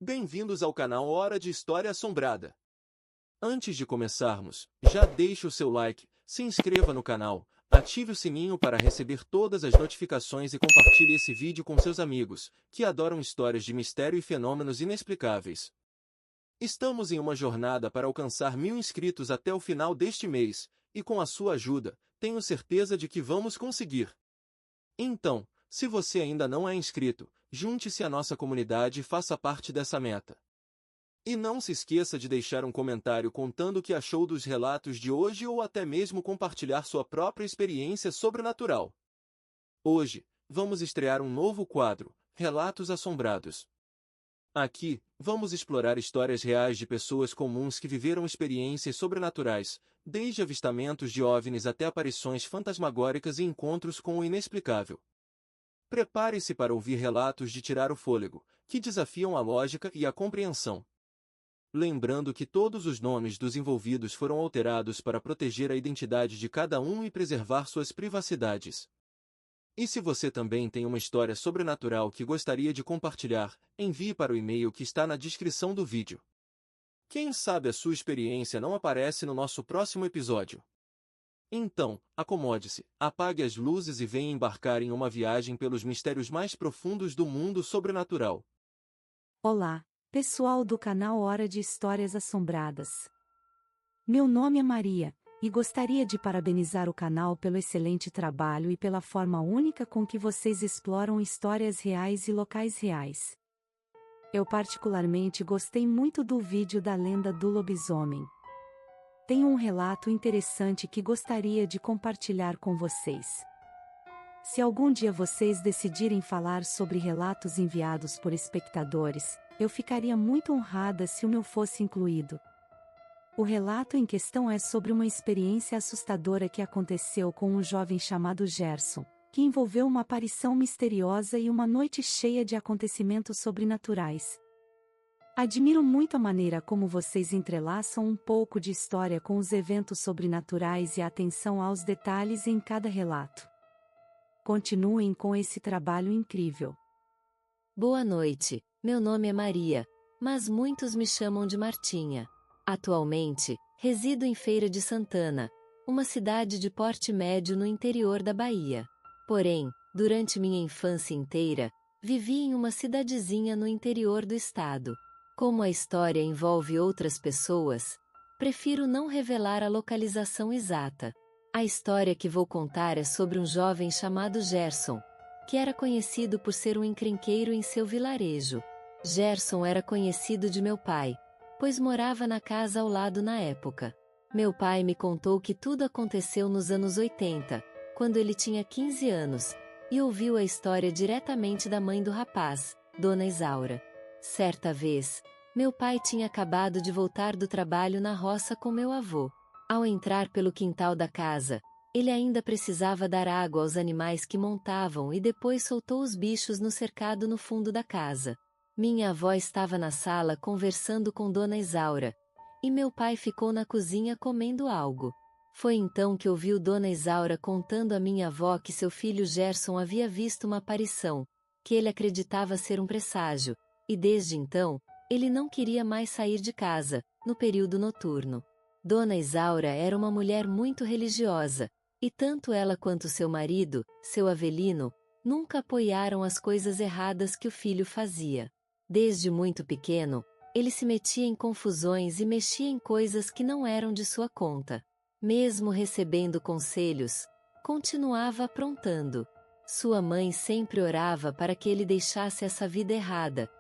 Bem-vindos ao canal Hora de História Assombrada. Antes de começarmos, já deixe o seu like, se inscreva no canal, ative o sininho para receber todas as notificações e compartilhe esse vídeo com seus amigos, que adoram histórias de mistério e fenômenos inexplicáveis. Estamos em uma jornada para alcançar 1000 inscritos até o final deste mês, e com a sua ajuda, tenho certeza de que vamos conseguir. Então, se você ainda não é inscrito, junte-se à nossa comunidade e faça parte dessa meta. E não se esqueça de deixar um comentário contando o que achou dos relatos de hoje ou até mesmo compartilhar sua própria experiência sobrenatural. Hoje, vamos estrear um novo quadro, Relatos Assombrados. Aqui, vamos explorar histórias reais de pessoas comuns que viveram experiências sobrenaturais, desde avistamentos de OVNIs até aparições fantasmagóricas e encontros com o inexplicável. Prepare-se para ouvir relatos de tirar o fôlego, que desafiam a lógica e a compreensão. Lembrando que todos os nomes dos envolvidos foram alterados para proteger a identidade de cada um e preservar suas privacidades. E se você também tem uma história sobrenatural que gostaria de compartilhar, envie para o e-mail que está na descrição do vídeo. Quem sabe a sua experiência não aparece no nosso próximo episódio. Então, acomode-se, apague as luzes e venha embarcar em uma viagem pelos mistérios mais profundos do mundo sobrenatural. Olá, pessoal do canal Hora de Histórias Assombradas. Meu nome é Maria, e gostaria de parabenizar o canal pelo excelente trabalho e pela forma única com que vocês exploram histórias reais e locais reais. Eu particularmente gostei muito do vídeo da lenda do lobisomem. Tenho um relato interessante que gostaria de compartilhar com vocês. Se algum dia vocês decidirem falar sobre relatos enviados por espectadores, eu ficaria muito honrada se o meu fosse incluído. O relato em questão é sobre uma experiência assustadora que aconteceu com um jovem chamado Gerson, que envolveu uma aparição misteriosa e uma noite cheia de acontecimentos sobrenaturais. Admiro muito a maneira como vocês entrelaçam um pouco de história com os eventos sobrenaturais e a atenção aos detalhes em cada relato. Continuem com esse trabalho incrível. Boa noite, meu nome é Maria, mas muitos me chamam de Martinha. Atualmente, resido em Feira de Santana, uma cidade de porte médio no interior da Bahia. Porém, durante minha infância inteira, vivi em uma cidadezinha no interior do estado. Como a história envolve outras pessoas, prefiro não revelar a localização exata. A história que vou contar é sobre um jovem chamado Gerson, que era conhecido por ser um encrenqueiro em seu vilarejo. Gerson era conhecido de meu pai, pois morava na casa ao lado na época. Meu pai me contou que tudo aconteceu nos anos 80, quando ele tinha 15 anos, e ouviu a história diretamente da mãe do rapaz, Dona Isaura. Certa vez, meu pai tinha acabado de voltar do trabalho na roça com meu avô. Ao entrar pelo quintal da casa, ele ainda precisava dar água aos animais que montavam e depois soltou os bichos no cercado no fundo da casa. Minha avó estava na sala conversando com Dona Isaura, e meu pai ficou na cozinha comendo algo. Foi então que ouviu Dona Isaura contando à minha avó que seu filho Gerson havia visto uma aparição, que ele acreditava ser um presságio, e desde então, ele não queria mais sair de casa, no período noturno. Dona Isaura era uma mulher muito religiosa, e tanto ela quanto seu marido, seu Avelino, nunca apoiaram as coisas erradas que o filho fazia. Desde muito pequeno, ele se metia em confusões e mexia em coisas que não eram de sua conta. Mesmo recebendo conselhos, continuava aprontando. Sua mãe sempre orava para que ele deixasse essa vida errada,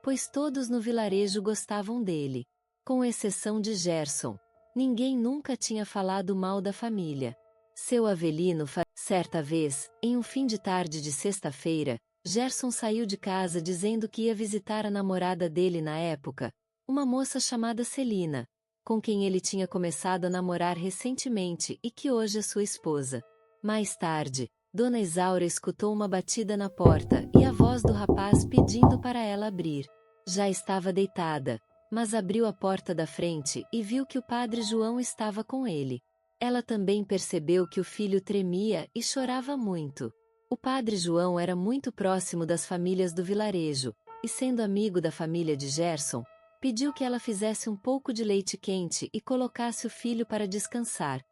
pois todos no vilarejo gostavam dele. Com exceção de Gerson, ninguém nunca tinha falado mal da família. Seu Avelino Certa vez, em um fim de tarde de sexta-feira, Gerson saiu de casa dizendo que ia visitar a namorada dele na época, uma moça chamada Celina, com quem ele tinha começado a namorar recentemente e que hoje é sua esposa. Mais tarde, Dona Isaura escutou uma batida na porta e a voz do rapaz pedindo para ela abrir. Já estava deitada, mas abriu a porta da frente e viu que o padre João estava com ele. Ela também percebeu que o filho tremia e chorava muito. O padre João era muito próximo das famílias do vilarejo, e sendo amigo da família de Gerson, pediu que ela fizesse um pouco de leite quente e colocasse o filho para descansar,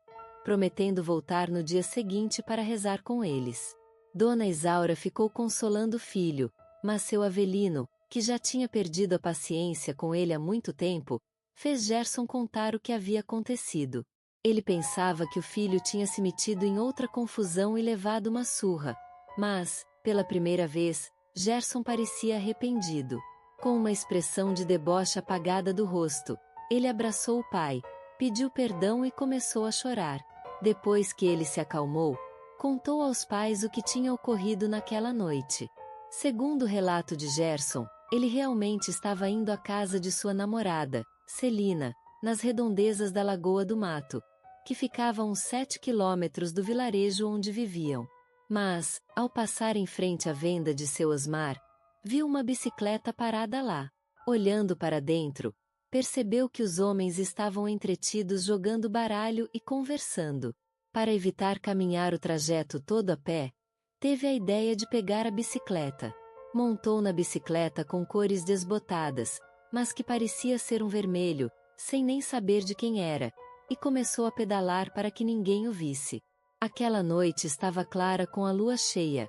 prometendo voltar no dia seguinte para rezar com eles. Dona Isaura ficou consolando o filho, mas seu Avelino, que já tinha perdido a paciência com ele há muito tempo, fez Gerson contar o que havia acontecido. Ele pensava que o filho tinha se metido em outra confusão e levado uma surra, mas, pela primeira vez, Gerson parecia arrependido. Com uma expressão de deboche apagada do rosto, ele abraçou o pai, pediu perdão e começou a chorar. Depois que ele se acalmou, contou aos pais o que tinha ocorrido naquela noite. Segundo o relato de Gerson, ele realmente estava indo à casa de sua namorada, Celina, nas redondezas da Lagoa do Mato, que ficava a uns 7 quilômetros do vilarejo onde viviam. Mas, ao passar em frente à venda de seu Osmar, viu uma bicicleta parada lá. Olhando para dentro, percebeu que os homens estavam entretidos jogando baralho e conversando. Para evitar caminhar o trajeto todo a pé, teve a ideia de pegar a bicicleta. Montou na bicicleta com cores desbotadas, mas que parecia ser um vermelho, sem nem saber de quem era, e começou a pedalar para que ninguém o visse. Aquela noite estava clara com a lua cheia,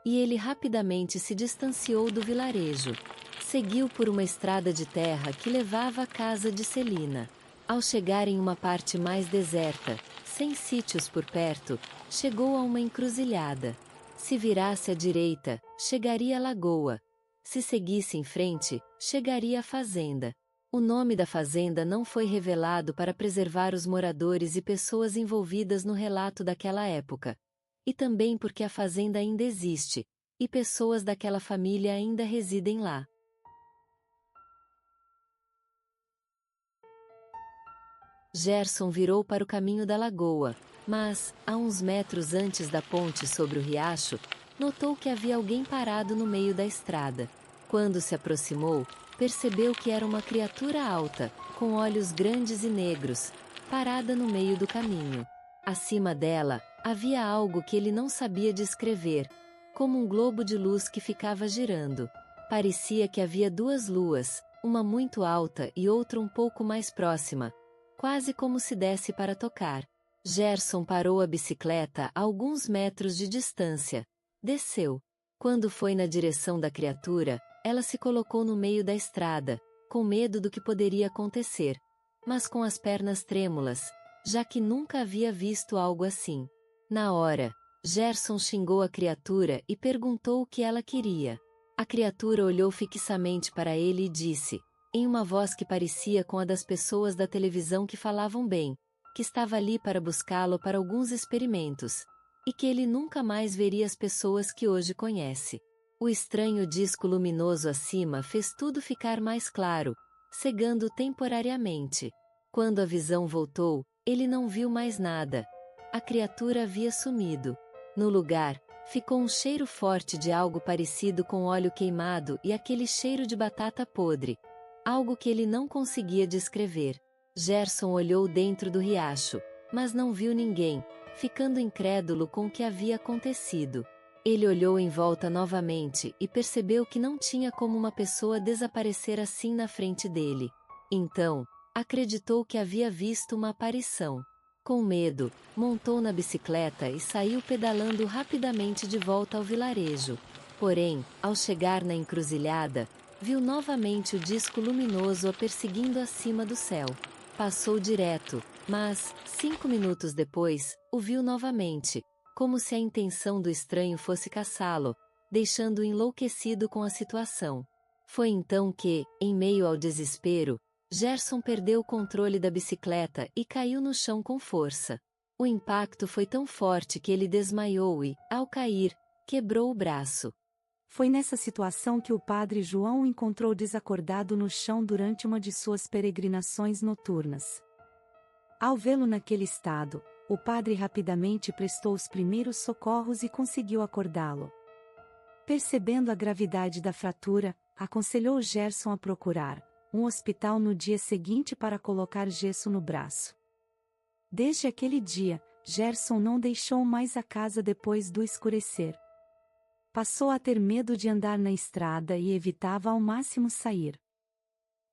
e ele rapidamente se distanciou do vilarejo. Seguiu por uma estrada de terra que levava à casa de Celina. Ao chegar em uma parte mais deserta, sem sítios por perto, chegou a uma encruzilhada. Se virasse à direita, chegaria à lagoa. Se seguisse em frente, chegaria à fazenda. O nome da fazenda não foi revelado para preservar os moradores e pessoas envolvidas no relato daquela época. E também porque a fazenda ainda existe, e pessoas daquela família ainda residem lá. Gerson virou para o caminho da lagoa, mas, a uns metros antes da ponte sobre o riacho, notou que havia alguém parado no meio da estrada. Quando se aproximou, percebeu que era uma criatura alta, com olhos grandes e negros, parada no meio do caminho. Acima dela, havia algo que ele não sabia descrever, como um globo de luz que ficava girando. Parecia que havia duas luas, uma muito alta e outra um pouco mais próxima, quase como se desse para tocar. Gerson parou a bicicleta a alguns metros de distância. Desceu. Quando foi na direção da criatura, ela se colocou no meio da estrada, com medo do que poderia acontecer, mas com as pernas trêmulas, já que nunca havia visto algo assim. Na hora, Gerson xingou a criatura e perguntou o que ela queria. A criatura olhou fixamente para ele e disse, em uma voz que parecia com a das pessoas da televisão que falavam bem, que estava ali para buscá-lo para alguns experimentos, e que ele nunca mais veria as pessoas que hoje conhece. O estranho disco luminoso acima fez tudo ficar mais claro, cegando temporariamente. Quando a visão voltou, ele não viu mais nada. A criatura havia sumido. No lugar, ficou um cheiro forte de algo parecido com óleo queimado e aquele cheiro de batata podre. Algo que ele não conseguia descrever. Gerson olhou dentro do riacho, mas não viu ninguém, ficando incrédulo com o que havia acontecido. Ele olhou em volta novamente e percebeu que não tinha como uma pessoa desaparecer assim na frente dele. Então, acreditou que havia visto uma aparição. Com medo, montou na bicicleta e saiu pedalando rapidamente de volta ao vilarejo. Porém, ao chegar na encruzilhada, viu novamente o disco luminoso a perseguindo acima do céu. Passou direto, mas, 5 minutos depois, o viu novamente, como se a intenção do estranho fosse caçá-lo, deixando-o enlouquecido com a situação. Foi então que, em meio ao desespero, Gerson perdeu o controle da bicicleta e caiu no chão com força. O impacto foi tão forte que ele desmaiou e, ao cair, quebrou o braço. Foi nessa situação que o padre João o encontrou desacordado no chão durante uma de suas peregrinações noturnas. Ao vê-lo naquele estado, o padre rapidamente prestou os primeiros socorros e conseguiu acordá-lo. Percebendo a gravidade da fratura, aconselhou Gerson a procurar um hospital no dia seguinte para colocar gesso no braço. Desde aquele dia, Gerson não deixou mais a casa depois do escurecer. Passou a ter medo de andar na estrada e evitava ao máximo sair.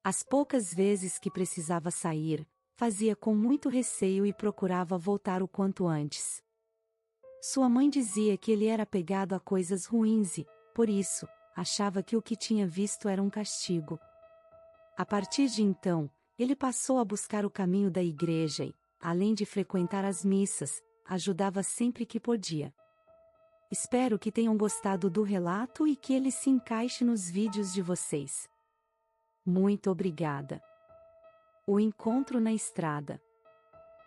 As poucas vezes que precisava sair, fazia com muito receio e procurava voltar o quanto antes. Sua mãe dizia que ele era apegado a coisas ruins e, por isso, achava que o que tinha visto era um castigo. A partir de então, ele passou a buscar o caminho da igreja e, além de frequentar as missas, ajudava sempre que podia. Espero que tenham gostado do relato e que ele se encaixe nos vídeos de vocês. Muito obrigada. O encontro na estrada.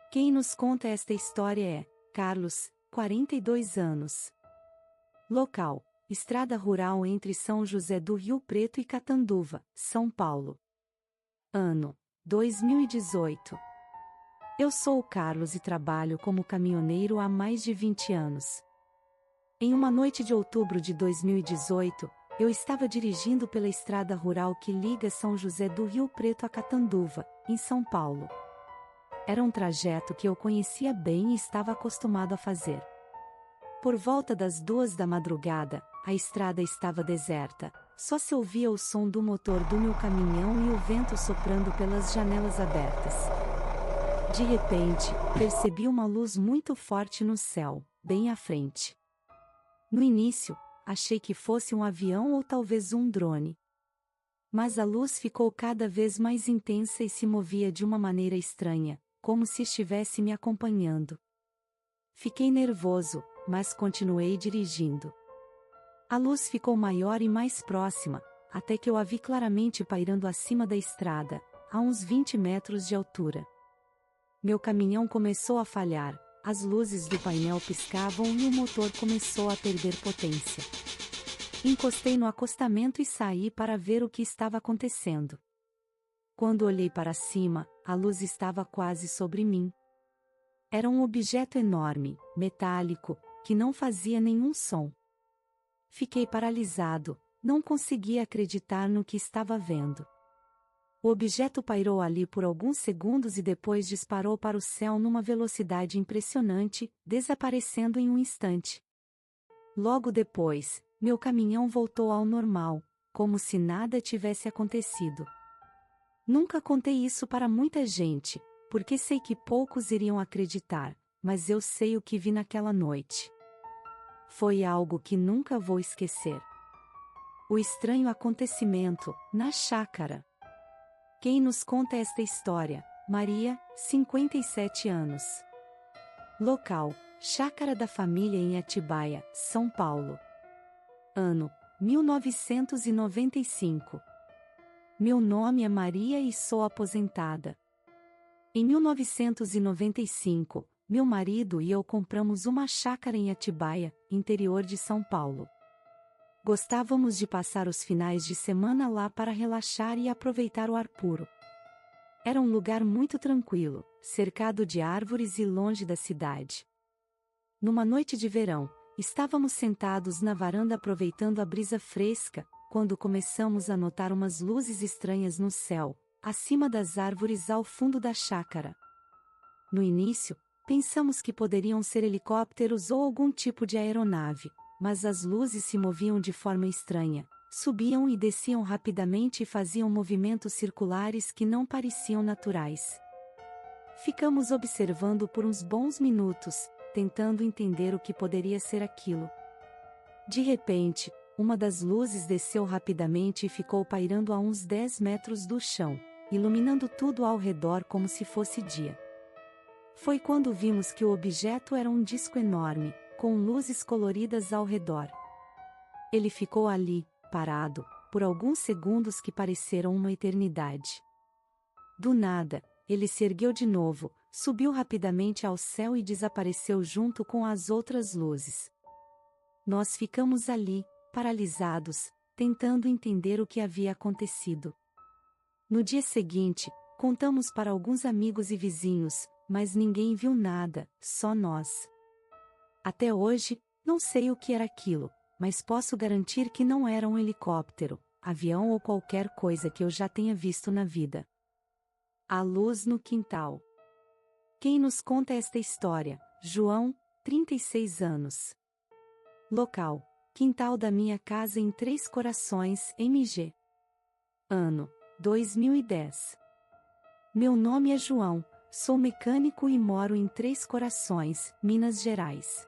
Quem nos conta esta história é Carlos, 42 anos. Local: Estrada Rural entre São José do Rio Preto e Catanduva, São Paulo. Ano: 2018. Eu sou o Carlos e trabalho como caminhoneiro há mais de 20 anos. Em uma noite de outubro de 2018, eu estava dirigindo pela estrada rural que liga São José do Rio Preto a Catanduva, em São Paulo. Era um trajeto que eu conhecia bem e estava acostumado a fazer. Por volta das 2 da madrugada, a estrada estava deserta, só se ouvia o som do motor do meu caminhão e o vento soprando pelas janelas abertas. De repente, percebi uma luz muito forte no céu, bem à frente. No início, achei que fosse um avião ou talvez um drone. Mas a luz ficou cada vez mais intensa e se movia de uma maneira estranha, como se estivesse me acompanhando. Fiquei nervoso, mas continuei dirigindo. A luz ficou maior e mais próxima, até que eu a vi claramente pairando acima da estrada, a uns 20 metros de altura. Meu caminhão começou a falhar, as luzes do painel piscavam e o motor começou a perder potência. Encostei no acostamento e saí para ver o que estava acontecendo. Quando olhei para cima, a luz estava quase sobre mim. Era um objeto enorme, metálico, que não fazia nenhum som. Fiquei paralisado, não conseguia acreditar no que estava vendo. O objeto pairou ali por alguns segundos e depois disparou para o céu numa velocidade impressionante, desaparecendo em um instante. Logo depois, meu caminhão voltou ao normal, como se nada tivesse acontecido. Nunca contei isso para muita gente, porque sei que poucos iriam acreditar, mas eu sei o que vi naquela noite. Foi algo que nunca vou esquecer. O estranho acontecimento, na chácara. Quem nos conta esta história? Maria, 57 anos. Local: Chácara da Família em Atibaia, São Paulo. Ano: 1995. Meu nome é Maria e sou aposentada. Em 1995, meu marido e eu compramos uma chácara em Atibaia, interior de São Paulo. Gostávamos de passar os finais de semana lá para relaxar e aproveitar o ar puro. Era um lugar muito tranquilo, cercado de árvores e longe da cidade. Numa noite de verão, estávamos sentados na varanda aproveitando a brisa fresca, quando começamos a notar umas luzes estranhas no céu, acima das árvores ao fundo da chácara. No início, pensamos que poderiam ser helicópteros ou algum tipo de aeronave, mas as luzes se moviam de forma estranha, subiam e desciam rapidamente e faziam movimentos circulares que não pareciam naturais. Ficamos observando por uns bons minutos, tentando entender o que poderia ser aquilo. De repente, uma das luzes desceu rapidamente e ficou pairando a uns 10 metros do chão, iluminando tudo ao redor como se fosse dia. Foi quando vimos que o objeto era um disco enorme, com luzes coloridas ao redor. Ele ficou ali, parado, por alguns segundos que pareceram uma eternidade. Do nada, ele se ergueu de novo, subiu rapidamente ao céu e desapareceu junto com as outras luzes. Nós ficamos ali, paralisados, tentando entender o que havia acontecido. No dia seguinte, contamos para alguns amigos e vizinhos, mas ninguém viu nada, só nós. Até hoje, não sei o que era aquilo, mas posso garantir que não era um helicóptero, avião ou qualquer coisa que eu já tenha visto na vida. A luz no quintal. Quem nos conta esta história? João, 36 anos. Local: Quintal da minha casa em Três Corações, MG. Ano: 2010. Meu nome é João, sou mecânico e moro em Três Corações, Minas Gerais.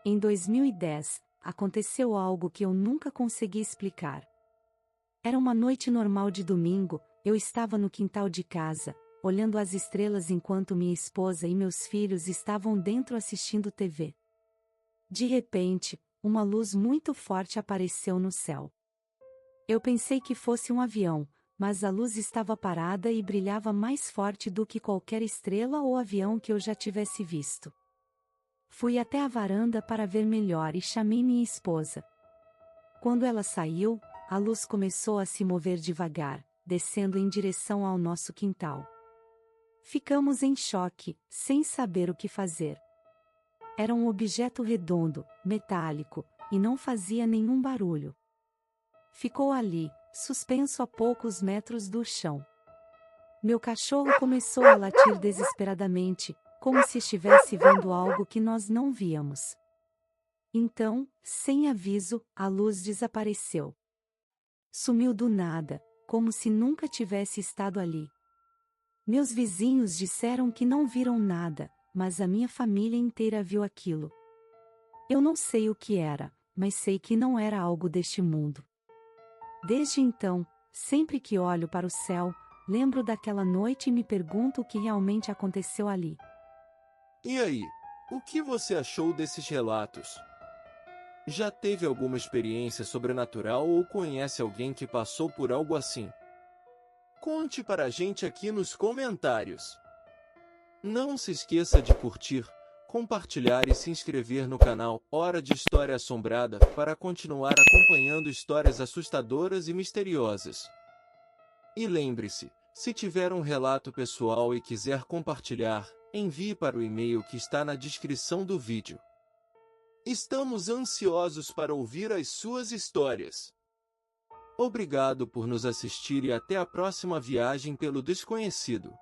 Em 2010, aconteceu algo que eu nunca consegui explicar. Era uma noite normal de domingo, eu estava no quintal de casa, olhando as estrelas enquanto minha esposa e meus filhos estavam dentro assistindo TV. De repente, uma luz muito forte apareceu no céu. Eu pensei que fosse um avião, mas a luz estava parada e brilhava mais forte do que qualquer estrela ou avião que eu já tivesse visto. Fui até a varanda para ver melhor e chamei minha esposa. Quando ela saiu, a luz começou a se mover devagar, descendo em direção ao nosso quintal. Ficamos em choque, sem saber o que fazer. Era um objeto redondo, metálico, e não fazia nenhum barulho. Ficou ali, suspenso a poucos metros do chão. Meu cachorro começou a latir desesperadamente, como se estivesse vendo algo que nós não víamos. Então, sem aviso, a luz desapareceu. Sumiu do nada, como se nunca tivesse estado ali. Meus vizinhos disseram que não viram nada, mas a minha família inteira viu aquilo. Eu não sei o que era, mas sei que não era algo deste mundo. Desde então, sempre que olho para o céu, lembro daquela noite e me pergunto o que realmente aconteceu ali. E aí, o que você achou desses relatos? Já teve alguma experiência sobrenatural ou conhece alguém que passou por algo assim? Conte para a gente aqui nos comentários. Não se esqueça de curtir, compartilhar e se inscrever no canal Hora de História Assombrada para continuar acompanhando histórias assustadoras e misteriosas. E lembre-se, se tiver um relato pessoal e quiser compartilhar, envie para o e-mail que está na descrição do vídeo. Estamos ansiosos para ouvir as suas histórias. Obrigado por nos assistir e até a próxima viagem pelo desconhecido.